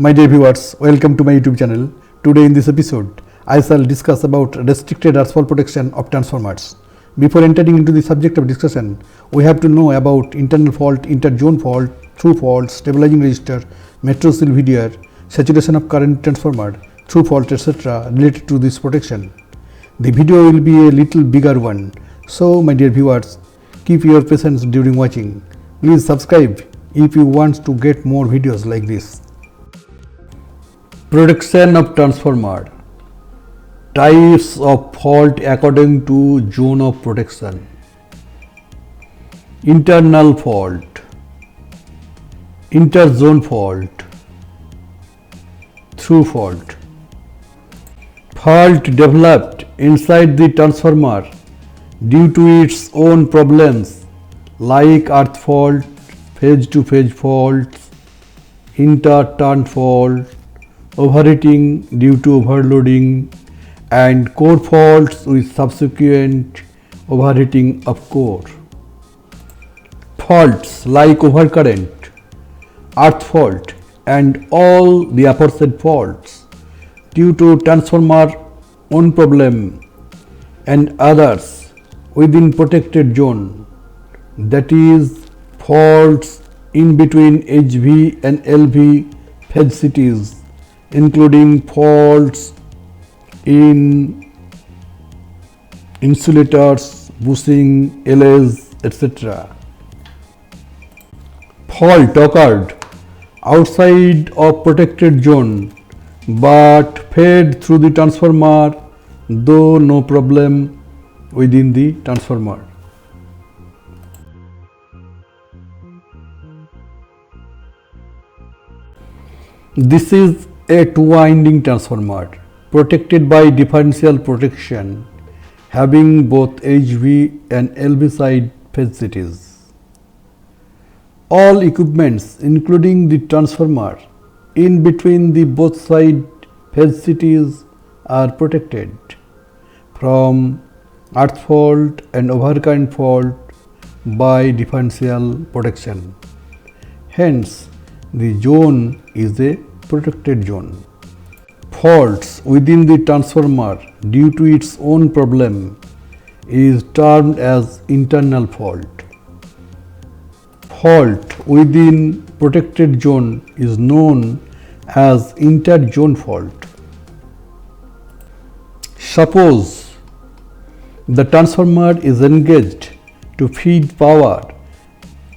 My dear viewers, welcome to my YouTube channel. Today in this episode, I shall discuss about restricted earthfall protection of transformers. Before entering into the subject of discussion, we have to know about internal fault, inter-zone fault, through fault, stabilizing resistor, metro cell VDR, saturation of current transformer, through fault, etc. related to this protection. The video will be a little bigger one, so my dear viewers, keep your patience during watching. Please subscribe if you want to get more videos like this. Protection of transformer. Types of fault according to zone of protection. Internal fault, interzone fault, through fault. Fault developed inside the transformer due to its own problems like earth fault, phase to phase faults, inter-turn fault, overheating due to overloading, and core faults with subsequent overheating of core. Faults like overcurrent, earth fault, and all the aforesaid faults due to transformer own problem and others within protected zone, that is faults in between HV and LV phase cities, including faults in insulators, bushing, LS, etc. Fault occurred outside of protected zone but fed through the transformer, though no problem within the transformer. This is a two-winding transformer protected by differential protection having both HV and LV side phase cities. All equipments including the transformer in between the both side phase cities are protected from earth fault and overcurrent fault by differential protection. Hence, the zone is a protected zone. Faults within the transformer due to its own problem is termed as internal fault. Fault within protected zone is known as inter-zone fault. Suppose the transformer is engaged to feed power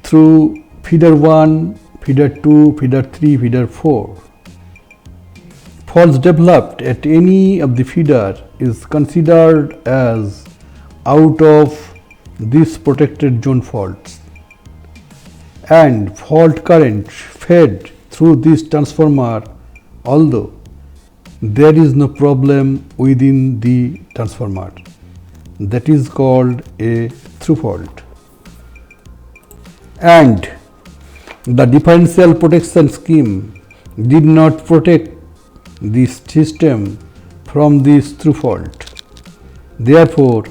through feeder 1, feeder 2, feeder 3, feeder 4. Faults developed at any of the feeder is considered as out of these protected zone faults, and fault current fed through this transformer although there is no problem within the transformer. That is called a through fault. And the differential protection scheme did not protect the system from this through fault. Therefore,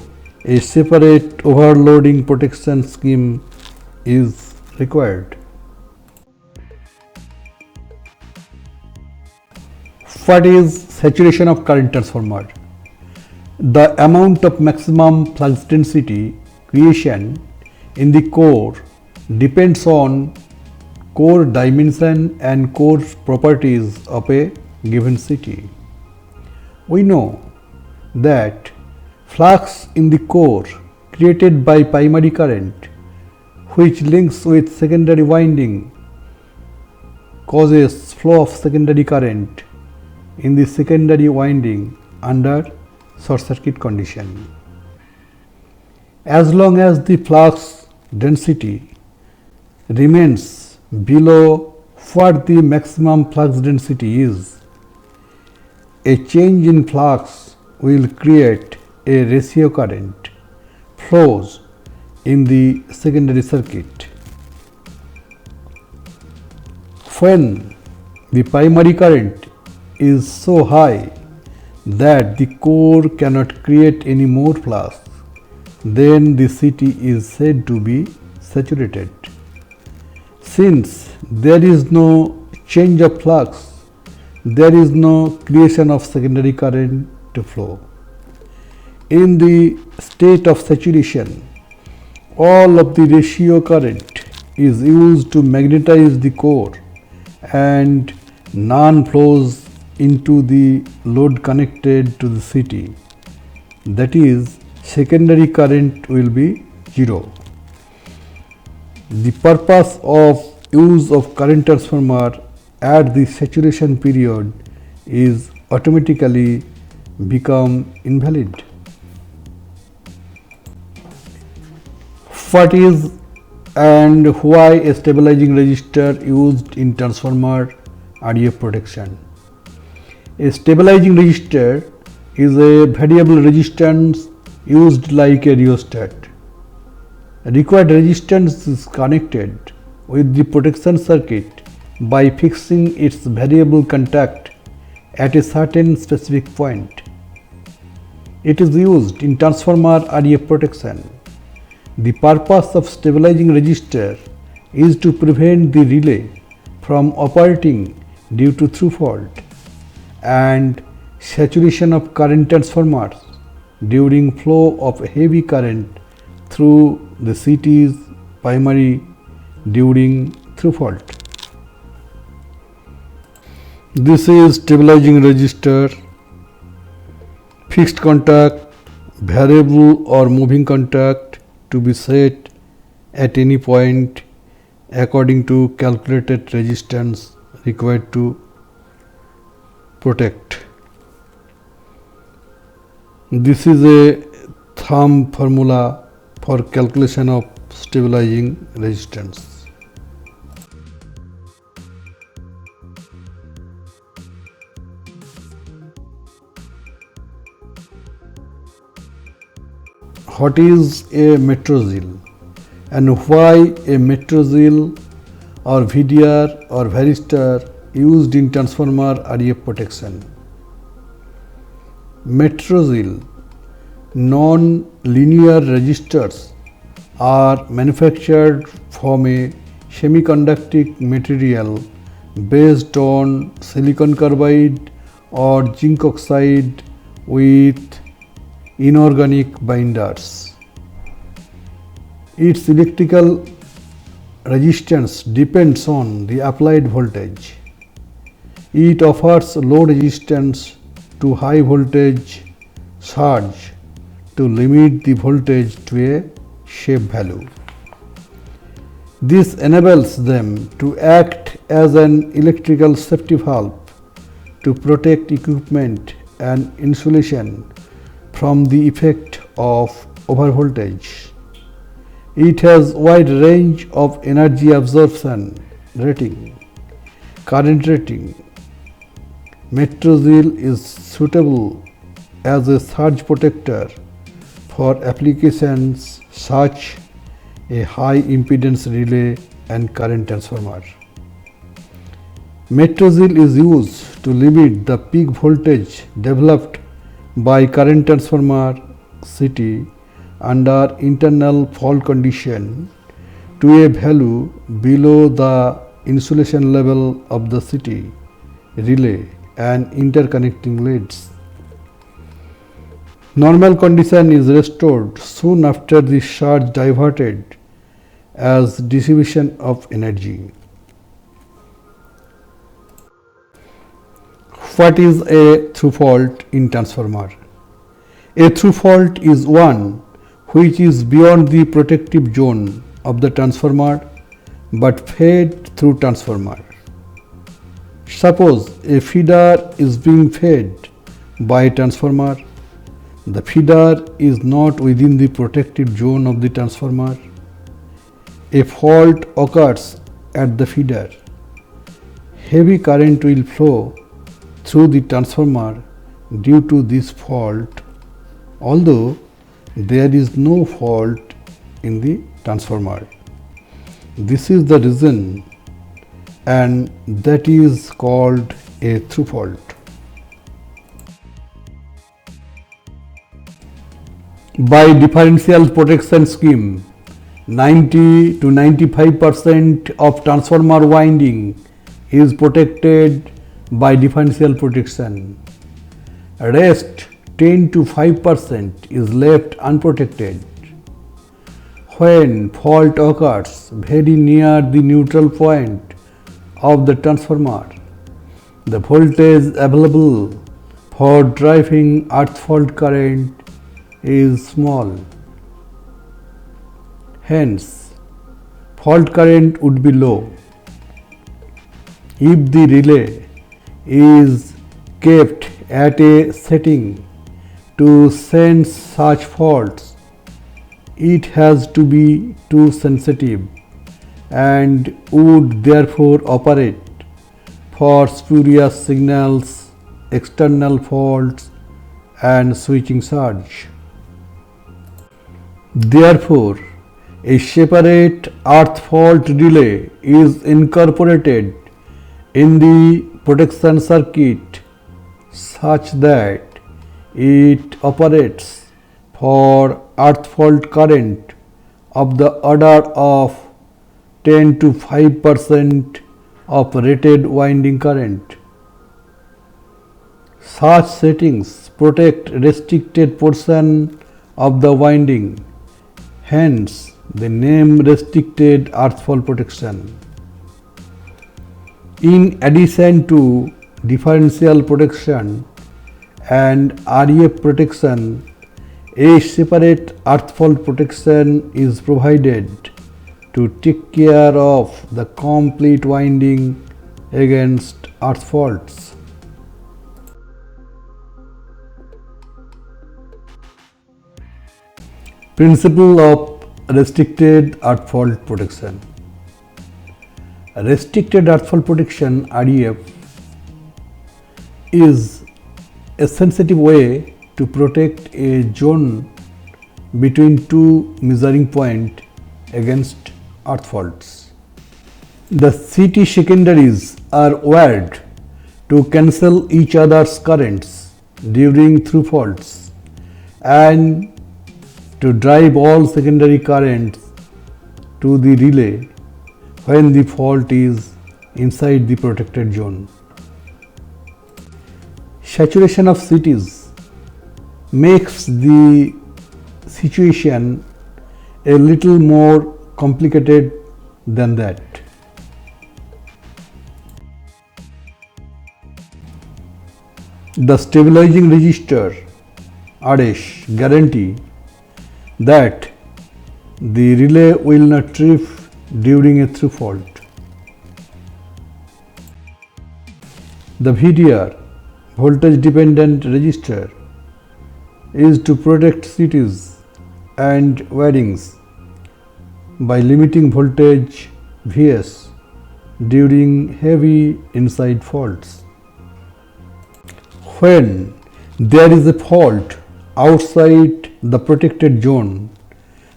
a separate overloading protection scheme is required. What is saturation of current transformer? The amount of maximum flux density creation in the core depends on core dimension and core properties of a given city. We know that flux in the core created by primary current, which links with secondary winding, causes flow of secondary current in the secondary winding under short circuit condition. As long as the flux density remains below what the maximum flux density is, a change in flux will create a ratio current flows in the secondary circuit. When the primary current is so high that the core cannot create any more flux, then the city is said to be saturated. Since there is no change of flux there is no creation of secondary current to flow. In the state of saturation, all of the ratio current is used to magnetize the core and none flows into the load connected to the city. That is, secondary current will be zero. The purpose of use of current transformer at the saturation period is automatically become invalid. What is and why a stabilizing resistor used in transformer RF protection? A stabilizing resistor is a variable resistance used like a rheostat. Required resistance is connected with the protection circuit by fixing its variable contact at a certain specific point. It is used in transformer RF protection. The purpose of stabilizing resistor is to prevent the relay from operating due to through fault and saturation of current transformers during flow of heavy current through the CT's primary during through fault. This is stabilizing resistor, fixed contact, variable or moving contact to be set at any point according to calculated resistance required to protect. This is a thumb formula for calculation of stabilizing resistance. What is a metrozil and why a metrozil or VDR or varistor used in transformer RF protection? Metrozil non-linear resistors are manufactured from a semiconducting material based on silicon carbide or zinc oxide with inorganic binders. Its electrical resistance depends on the applied voltage. It offers low resistance to high voltage surge to limit the voltage to a safe value. This enables them to act as an electrical safety valve to protect equipment and insulation from the effect of overvoltage. It has wide range of energy absorption rating, current rating. Metrozil is suitable as a surge protector for applications such a high impedance relay and current transformer. Metrozil is used to limit the peak voltage developed by current transformer CT under internal fault condition to a value below the insulation level of the CT, relay and interconnecting leads. Normal condition is restored soon after the surge diverted as distribution of energy. What is a through fault in transformer? A through fault is one which is beyond the protective zone of the transformer but fed through transformer. Suppose a feeder is being fed by a transformer. The feeder is not within the protective zone of the transformer. A fault occurs at the feeder. Heavy current will flow through the transformer due to this fault, although there is no fault in the transformer. This is the reason, and that is called a through fault. By differential protection scheme, 90 to 95% of transformer winding is protected by differential protection. Rest 10 to 5% is left unprotected. When fault occurs very near the neutral point of the transformer, the voltage available for driving earth fault current is small. Hence, fault current would be low. If the relay is kept at a setting to sense such faults, it has to be too sensitive and would therefore operate for spurious signals, external faults and switching surge. Therefore, a separate earth fault relay is incorporated in the protection circuit such that it operates for earth fault current of the order of 10 to 5% of rated winding current. Such settings protect restricted portion of the winding, hence the name restricted earth fault protection. In addition to differential protection and REF protection, a separate earth fault protection is provided to take care of the complete winding against earth faults. Principle of restricted earth fault protection. Restricted earth fault protection (REF) is a sensitive way to protect a zone between two measuring points against earth faults. The CT secondaries are wired to cancel each other's currents during through faults and to drive all secondary currents to the relay when the fault is inside the protected zone. Saturation of CTs makes the situation a little more complicated than that. The stabilizing resistor RS guarantee that the relay will not trip during a through fault. The VDR voltage dependent resistor is to protect CTs and wirings by limiting voltage Vs during heavy inside faults. When there is a fault outside the protected zone,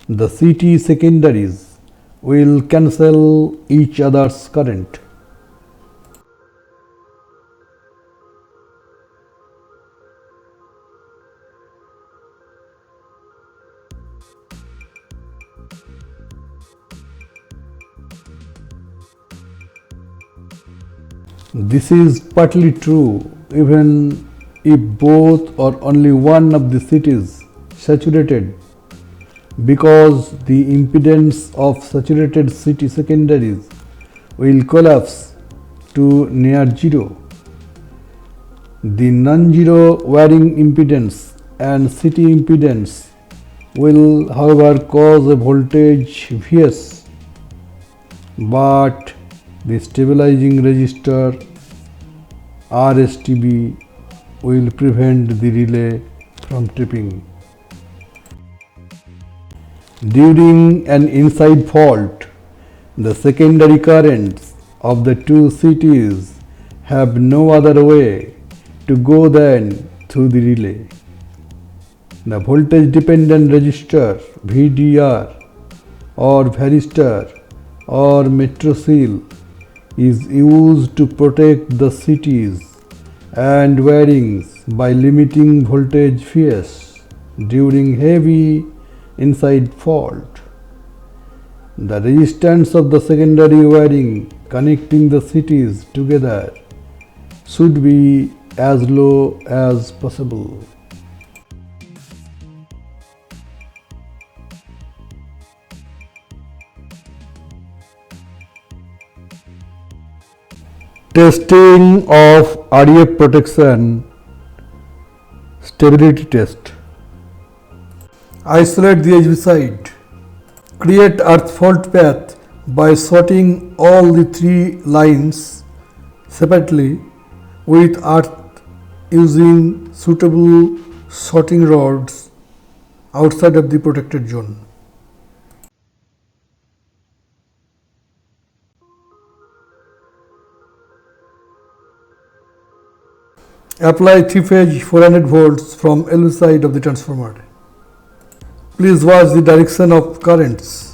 the CT secondaries will cancel each other's current. This is partly true even if both or only one of the cities saturated, because the impedance of saturated city secondaries will collapse to near zero. The non-zero wiring impedance and city impedance will however cause a voltage Vs, but the stabilizing resistor RSTB will prevent the relay from tripping. During an inside fault, the secondary currents of the two CTs have no other way to go than through the relay. The voltage dependent resistor VDR or varistor or metroseal is used to protect the CTs and wirings by limiting voltage Vs during heavy inside fault. The resistance of the secondary wiring connecting the CTs together should be as low as possible. Testing of REF protection. Stability test. Isolate the HV side. Create earth fault path by sorting all the three lines separately with earth using suitable sorting rods outside of the protected zone. Apply 3-phase 400 volts from LV side of the transformer. Please watch the direction of currents.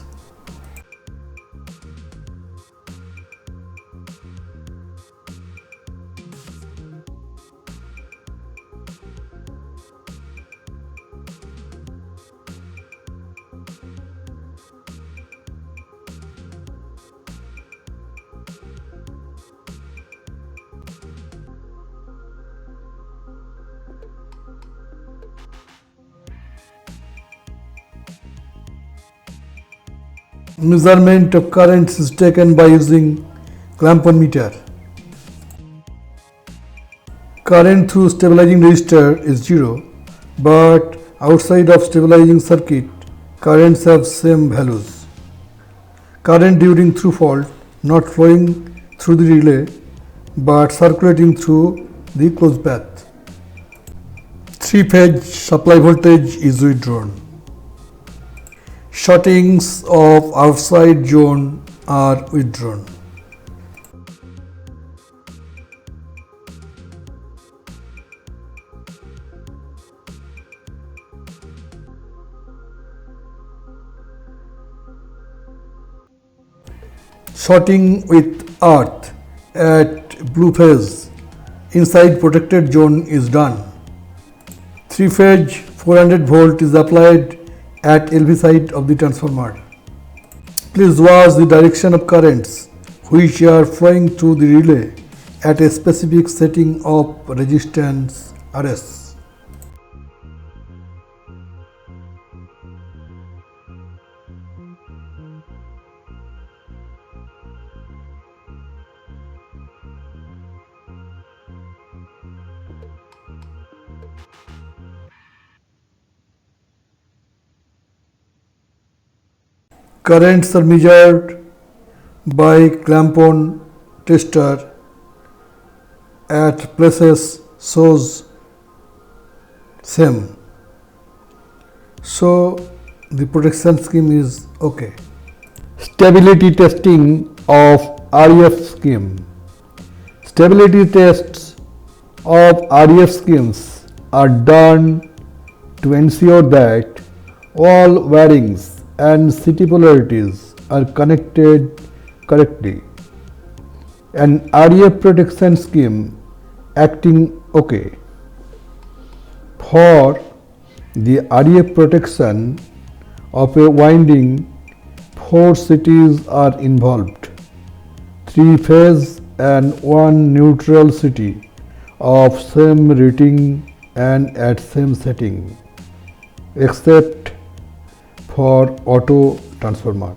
Measurement of currents is taken by using clamp-on meter. Current through stabilizing resistor is 0, but outside of stabilizing circuit, currents have same values. Current during through fault not flowing through the relay but circulating through the closed path. 3-phase supply voltage is withdrawn. Shortings of outside zone are withdrawn. Shorting with earth at blue phase inside protected zone is done. 3-phase 400 volt is applied at LV side of the transformer. Please watch the direction of currents which are flowing through the relay at a specific setting of resistance Rs. Currents are measured by clamp-on tester at places shows same. So the protection scheme is okay. Stability testing of REF scheme. Stability tests of REF schemes are done to ensure that all wirings and CT polarities are connected correctly. An REF protection scheme acting okay. For the REF protection of a winding, 4 CTs are involved, 3 phase and 1 neutral CT of same rating and at same setting, except for auto transformer.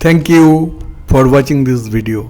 Thank you for watching this video.